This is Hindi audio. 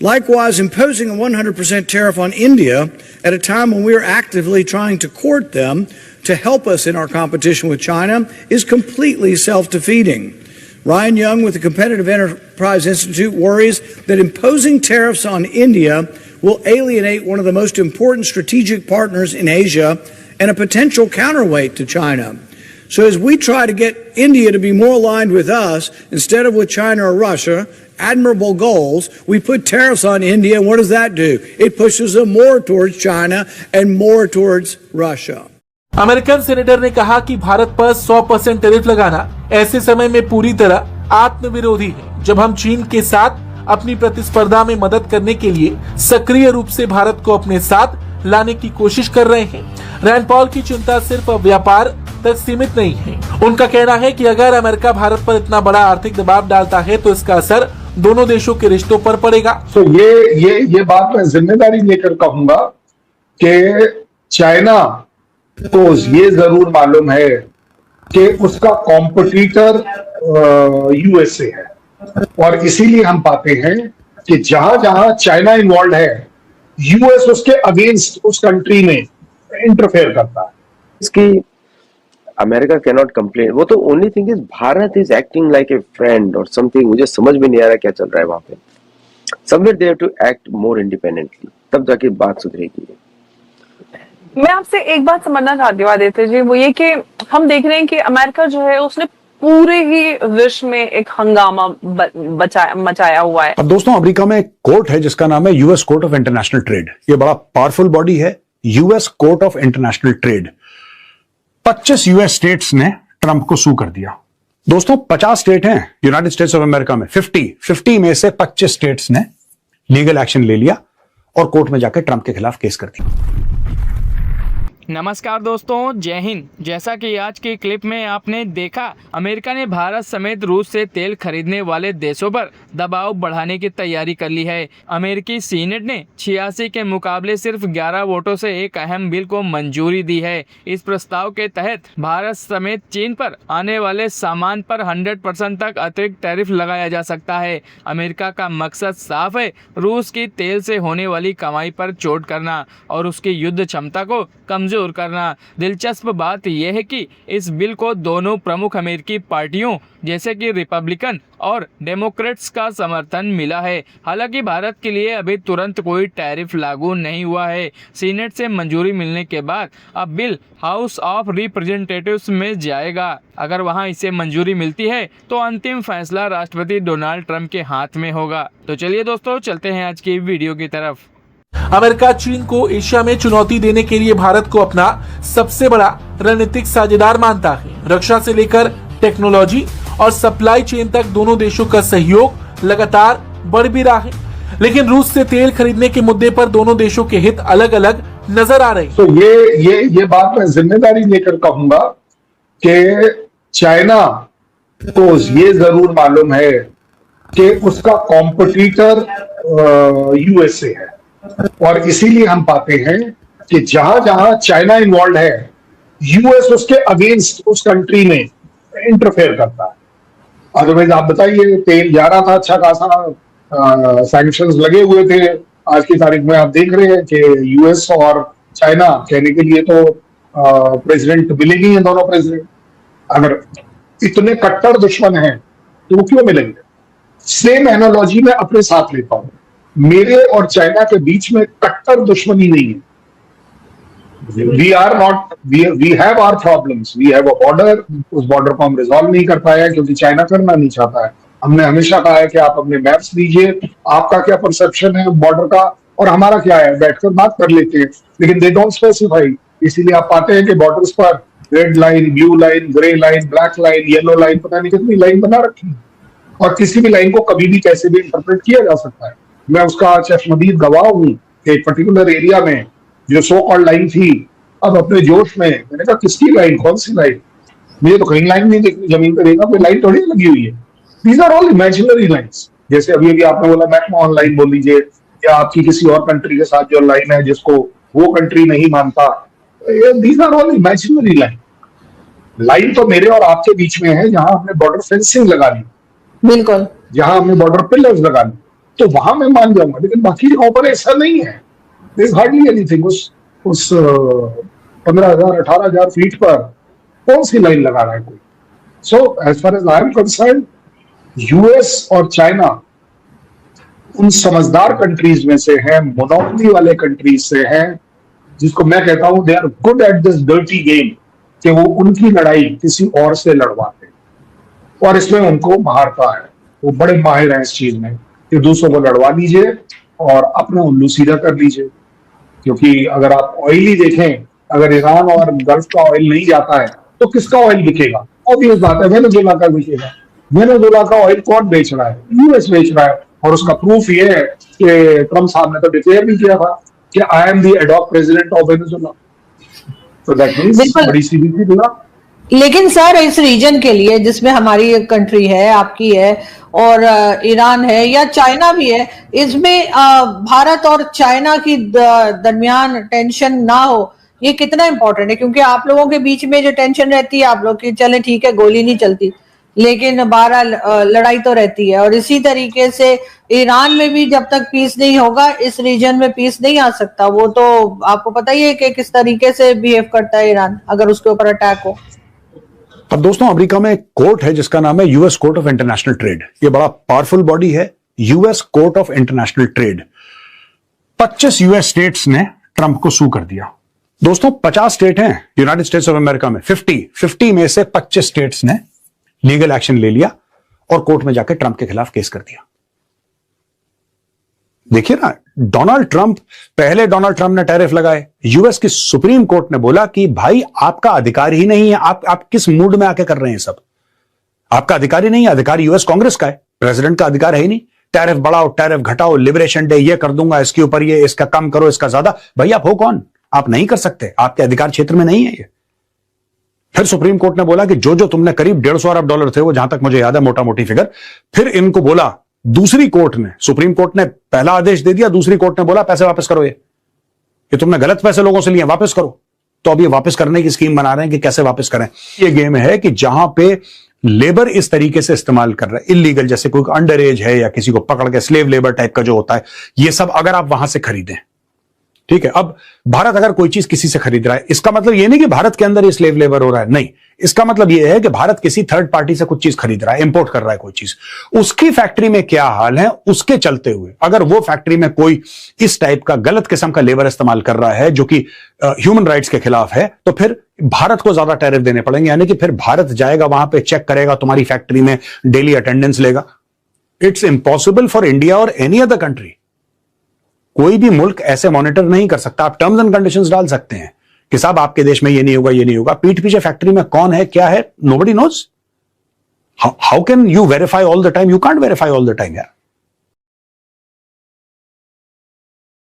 Likewise, imposing a 100% tariff on India at a time when we are actively trying to court them to help us in our competition with China is completely self-defeating. Ryan Young with the Competitive Enterprise Institute worries that imposing tariffs on India will alienate one of the most important strategic partners in Asia and a potential counterweight to China. So as we try to get India to be more aligned with us instead of with China or Russia, admirable goals, we put tariffs on India, and what does that do? It pushes them more towards China and more towards Russia. American senator ने कहा कि भारत पर 100% टैरिफ लगाना ऐसे समय में पूरी तरह आत्मविरोधी है, जब हम चीन के साथ अपनी प्रतिस्पर्धा में मदद करने के लिए सक्रिय रूप से भारत को अपने साथ लाने की कोशिश कर रहे हैं। रैंड पॉल की चिंता सिर्फ व्यापार तक सीमित नहीं है। उनका कहना है कि अगर अमेरिका भारत पर इतना बड़ा आर्थिक दबाव डालता है तो इसका असर दोनों देशों के रिश्तों पर पड़ेगा। तो ये बात मैं जिम्मेदारी लेकर कहूंगा कि चाइना को ये जरूर मालूम है कि उसका कॉम्पिटिटर यूएसए है, और इसीलिए हम पाते हैं कि जहां जहां चाइना इन्वॉल्व है, यूएस उसके अगेंस्ट उस कंट्री में इंटरफेयर करता है। इसकी अमेरिका कैन नॉट कंप्लेन। वो तो only thing is Bharat is acting like a friend और समथिंग। मुझे समझ में नहीं आ रहा क्या चल रहा है वहां पे। Somewhere they have to act more independently, तब जाके बात सुधरेगी। मैं आपसे एक बात समझना चाहती हूँ आदित्य जी, वो ये कि हम देख रहे हैं कि अमेरिका जो है उसने पूरे ही विश्व में एक हंगामा मचाया हुआ है। अब दोस्तों, अमेरिका में एक कोर्ट है जिसका नाम है US court of international trade. ये बड़ा पावरफुल बॉडी है, US court of international trade. 25 US states ने ट्रंप को सू कर दिया। दोस्तों, 50 स्टेट हैं यूनाइटेड स्टेट्स ऑफ अमेरिका में, 50 में से 25 स्टेट्स ने लीगल एक्शन ले लिया और कोर्ट में जाकर ट्रंप के खिलाफ केस कर दिया। नमस्कार दोस्तों, जय हिंद। जैसा कि आज की क्लिप में आपने देखा, अमेरिका ने भारत समेत रूस से तेल खरीदने वाले देशों पर दबाव बढ़ाने की तैयारी कर ली है। अमेरिकी सीनेट ने 86 के मुकाबले सिर्फ 11 वोटों से एक अहम बिल को मंजूरी दी है। इस प्रस्ताव के तहत भारत समेत चीन पर आने वाले सामान पर 100% तक अतिरिक्त टैरिफ लगाया जा सकता है। अमेरिका का मकसद साफ है, रूस की तेल से होने वाली कमाई पर चोट करना और उसकी युद्ध क्षमता को कमजोर करना। दिलचस्प बात यह है कि इस बिल को दोनों प्रमुख अमेरिकी पार्टियों जैसे कि रिपब्लिकन और डेमोक्रेट्स का समर्थन मिला है। हालांकि भारत के लिए अभी तुरंत कोई टैरिफ लागू नहीं हुआ है। सीनेट से मंजूरी मिलने के बाद अब बिल हाउस ऑफ रिप्रेजेंटेटिव्स में जाएगा। अगर वहां इसे मंजूरी मिलती है तो अंतिम फैसला राष्ट्रपति डोनाल्ड ट्रंप के हाथ में होगा। तो चलिए दोस्तों, चलते हैं आज की वीडियो की तरफ। अमेरिका चीन को एशिया में चुनौती देने के लिए भारत को अपना सबसे बड़ा रणनीतिक साझेदार मानता है। रक्षा से लेकर टेक्नोलॉजी और सप्लाई चेन तक दोनों देशों का सहयोग लगातार बढ़ भी रहा है, लेकिन रूस से तेल खरीदने के मुद्दे पर दोनों देशों के हित अलग अलग नजर आ रहे हैं। तो ये बात मैं जिम्मेदारी लेकर कहूंगा कि चाइना को ये जरूर मालूम है कि उसका कॉम्पिटिटर यूएसए है, और इसीलिए हम पाते हैं कि जहां जहां चाइना इन्वॉल्व है, यूएस उसके अगेंस्ट उस कंट्री में इंटरफेयर करता है। अदरवाइज आप बताइए, तेल जा रहा था अच्छा खासा, सैंक्शंस लगे हुए थे। आज की तारीख में आप देख रहे हैं कि यूएस और चाइना कहने के लिए तो प्रेसिडेंट मिलेंगे ही हैं, दोनों प्रेसिडेंट। अगर इतने कट्टर दुश्मन हैं तो वो क्यों मिलेंगे? सेम एनालॉजी में अपने साथ लेता हूं। मेरे और चाइना के बीच में कट्टर दुश्मनी नहीं है। We have our problems, we have a border. उस बॉर्डर को हम रिजॉल्व नहीं कर पाए क्योंकि चाइना करना नहीं चाहता है। हमने हमेशा कहा है कि आप अपने मैप्स दीजिए, आपका क्या परसेप्शन है बॉर्डर का और हमारा क्या है, बैठकर बात कर लेते हैं, लेकिन दे डोंट स्पेसिफाई। इसीलिए आप पाते हैं कि बॉर्डर्स पर red line, blue line, grey line, black line, yellow line, पता नहीं कितनी लाइन बना रखी है, और किसी भी लाइन को कभी भी कैसे भी इंटरप्रेट किया जा सकता है। मैं उसका चश्मदीद गवाह हूं कि एक पर्टिकुलर एरिया में जो सो कॉल्ड लाइन थी, अब अपने जोश में मैंने कहा किसकी लाइन, कौन सी लाइन, मुझे तो कहीं लाइन नहीं देखनी, जमीन पर देखा कोई लाइन थोड़ी लगी हुई है। These are all imaginary lines. जैसे अभी आपने बोला मैकमोहन लाइन बोल लीजिए, या आपकी किसी और कंट्री के साथ जो लाइन है जिसको वो कंट्री नहीं मानता, these are all imaginary line. Line तो मेरे और आपके बीच में है, जहां हमने बॉर्डर फेंसिंग लगा ली, बिल्कुल, जहां हमने बॉर्डर पिलर्स लगा ली, तो वहां मैं मान जाऊंगा, लेकिन बाकी जगहों पर ऐसा नहीं है। There is hardly anything. उस 15,000 18,000 फीट पर कौन सी लाइन लगा रहा है कोई? So as far as I am concerned, US और चाइना उन समझदार कंट्रीज में से है, मोनोपोली वाले कंट्रीज से है, जिसको मैं कहता हूं they are good at this dirty game, कि वो उनकी लड़ाई किसी और से लड़वाते हैं, और इसमें उनको महारता है। वो बड़े माहिर हैं इस चीज में कि दूसरों को लड़वा लीजिए और अपना उल्लू सीधा कर लीजिए। क्योंकि अगर आप ऑयल ही देखें, अगर ईरान और गल्फ का ऑयल नहीं जाता है तो किसका ऑयल बिकेगा? ऑब्वियस बात है, वेनेजुएला का बिकेगा। वेनेजुएला का ऑयल कौन बेच रहा है? यूएस बेच रहा है। और उसका प्रूफ ये है कि ट्रम्प साहब ने तो डिक्लेयर भी किया था कि I am the ad hoc president of Venezuela. तो दैट मींस बड़ी सीधी सी बात। लेकिन सर, इस रीजन के लिए जिसमें हमारी कंट्री है, आपकी है, और ईरान है या चाइना भी है, इसमें भारत और चाइना की दरमियान टेंशन ना हो, ये कितना इंपॉर्टेंट है? क्योंकि आप लोगों के बीच में जो टेंशन रहती है, आप लोग की चले ठीक है गोली नहीं चलती, लेकिन बारह लड़ाई तो रहती है। और इसी तरीके से ईरान में भी जब तक पीस नहीं होगा, इस रीजन में पीस नहीं आ सकता। वो तो आपको पता ही है कि किस तरीके से बिहेव करता है ईरान अगर उसके ऊपर अटैक हो। अब दोस्तों, अमेरिका में एक कोर्ट है जिसका नाम है US court of international trade. ये बड़ा पावरफुल बॉडी है, US court of international trade. 25 US states ने ट्रंप को सू कर दिया। दोस्तों, 50 स्टेट हैं यूनाइटेड स्टेट्स ऑफ अमेरिका में, 50 में से 25 स्टेट्स ने लीगल एक्शन ले लिया और कोर्ट में जाकर ट्रंप के खिलाफ केस कर दिया। देखिए ना, डोनाल्ड ट्रंप ने टैरिफ लगाए। यूएस की सुप्रीम कोर्ट ने बोला कि भाई आपका अधिकार ही नहीं है, आप किस मूड में आके कर रहे हैं सब? आपका अधिकार ही नहीं है, अधिकार यूएस कांग्रेस का है, प्रेसिडेंट का अधिकार है ही नहीं। टैरिफ बढ़ाओ, टैरिफ घटाओ, लिबरेशन डे ये कर दूंगा, इसके ऊपर ये, इसका कम करो, इसका ज्यादा। भाई आप हो कौन? आप नहीं कर सकते, आपके अधिकार क्षेत्र में नहीं है ये। फिर सुप्रीम कोर्ट ने बोला कि जो तुमने करीब $150 अरब थे, वो जहां तक मुझे याद है मोटा मोटी फिगर, फिर इनको बोला, दूसरी कोर्ट ने, सुप्रीम कोर्ट ने पहला आदेश दे दिया, दूसरी कोर्ट ने बोला पैसे वापस करो, ये तुमने गलत पैसे लोगों से लिए, वापस करो। तो अब ये वापस करने की स्कीम बना रहे हैं कि कैसे वापस करें। ये गेम है कि जहां पे लेबर इस तरीके से इस्तेमाल कर रहा है, इलीगल, जैसे कोई अंडर एज है या किसी को पकड़ के स्लेव लेबर टाइप का जो होता है, ये सब अगर आप वहां से खरीदें, ठीक है। अब भारत अगर कोई चीज किसी से खरीद रहा है, इसका मतलब ये नहीं कि भारत के अंदर ये स्लेव लेबर हो रहा है, नहीं। इसका मतलब ये है कि भारत किसी थर्ड पार्टी से कुछ चीज खरीद रहा है, इंपोर्ट कर रहा है कोई चीज, उसकी फैक्ट्री में क्या हाल है, उसके चलते हुए अगर वो फैक्ट्री में कोई इस टाइप का गलत किस्म का लेबर इस्तेमाल कर रहा है जो कि ह्यूमन राइट्स के खिलाफ है, तो फिर भारत को ज्यादा टैरिफ देने पड़ेंगे। यानी कि फिर भारत जाएगा वहां पे, चेक करेगा तुम्हारी फैक्ट्री में, डेली अटेंडेंस लेगा। इट्स इम्पॉसिबल फॉर इंडिया और एनी अदर कंट्री। कोई भी मुल्क ऐसे मॉनिटर नहीं कर सकता। आप टर्म्स एंड कंडीशंस डाल सकते हैं कि साहब आपके देश में ये नहीं होगा, ये नहीं होगा। पीठ पीछे फैक्ट्री में कौन है, क्या है, nobody knows. How can you verify all the time? You can't verify all the time यार।